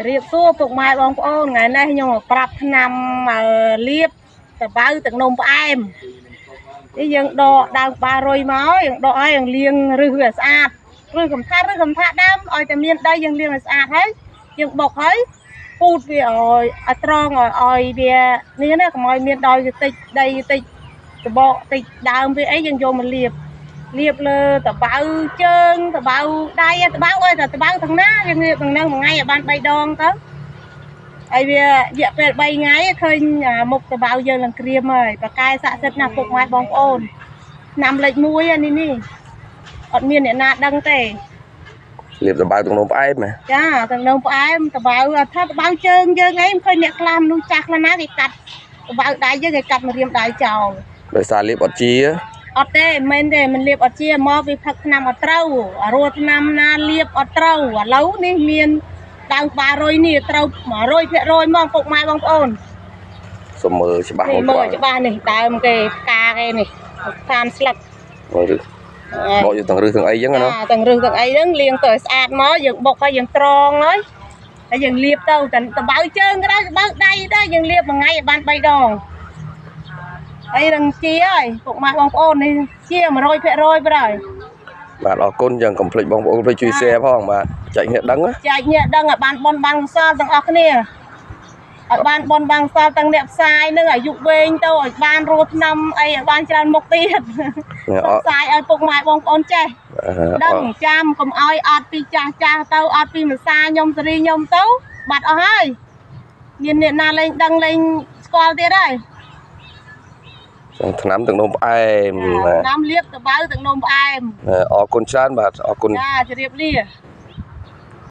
រៀបសួរពុកម៉ែបងប្អូនថ្ងៃនេះខ្ញុំប្រាប់ឆ្នាំលាបតបៅទឹកនំផ្អែមនេះយើងដកដើមបារុយមកយើងដកឲ្យយើងលាងរឹសវាស្អាតរឹសកំថាដើមឲ្យតែមានដីយើងលាងឲ្យស្អាតហើយយើងបុកហើយពូតវាឲ្យត្រង់ឲ្យវានេះណាកុំឲ្យមានដោយតិចដីតិចតបកតិចដើមវាអីយើងយកមកលាបលើតបៅជើងតបៅដៃតបៅអើយតែតបៅទាំងណាយើងលាបទាំងហ្នឹងមួយថ្ងៃឲ្យបាន3ដងទៅហើយវារយៈពេល3ថ្ងៃឃើញមុខតបៅយើងឡើងក្រៀមហើយប្រកែស័ក្តិសិទ្ធិណាស់ពុកម៉ែបងប្អូនឆ្នាំលេខ1នេះអត់មានអ្នកណាដឹងទេលាបតបៅទឹកនោមផ្អែមចាទឹកនោមផ្អែមតបៅថាតបៅជើងយើងអីមិនឃើញអ្នកខ្លះមនុស្សចាស់ខ្លះណាគេកាត់តបៅដៃយើងគេកាត់មករៀមដៃចោលដោយសារលាបអត់ជាអត់ទេមិនទេមិនលាបអត់ជាមកវាផឹកឆ្នាំអត់ត្រូវរੂឆ្នាំណាលាបអត់ត្រូវឥឡូវនេះមានដើមបារុយនេះត្រូវ100%មកពុកម៉ែបងប្អូនសុំមើលច្បាស់មកមើលច្បាស់នេះដើមគេផ្កាគេនេះតាមស្លឹកមើលបកយកទាំងរឹសទាំងអីចឹងណាទាំងរឹសទាំងអីហ្នឹងលាងទៅស្អាតមកយើងបុកហើយយើងត្រងហើយយើងលាបទៅតបៅជើងក៏ដោយតបៅដៃដែរយើងលាបមួយថ្ងៃឲ្យបាន3ដងអីនឹងជាហើយពុកម៉ែបងប្អូននេះជា100%បាទបាទអរគុណយ៉ាងកុំភ្លេចបងប្អូនជួយ share ផងបាទចែកអ្នកដឹងចែកអ្នកដឹងឲ្យបានបនបាំងសល់ទាំងអស់គ្នាឲ្យបានបនបាំងសល់ទាំងអ្នកផ្សាយនឹងអាយុវែងទៅឲ្យបានរੂឆ្នាំអីឲ្យបានច្រើនមុខទៀតផ្សាយឲ្យពុកម៉ែបងប្អូនចេះដឹងចាំកុំឲ្យអត់ពីចាស់ទៅអត់ពីភាសាខ្ញុំសេរីខ្ញុំទៅបាត់អស់ហើយមានអ្នកណាលេងដឹងលេងស្គាល់ទៀតហើយឆ្នាំទឹកនោមផ្អែមឆ្នាំលាបតបៅទឹកនោមផ្អែមអរគុណច្រើនបាទអរគុណចាជម្រាបលា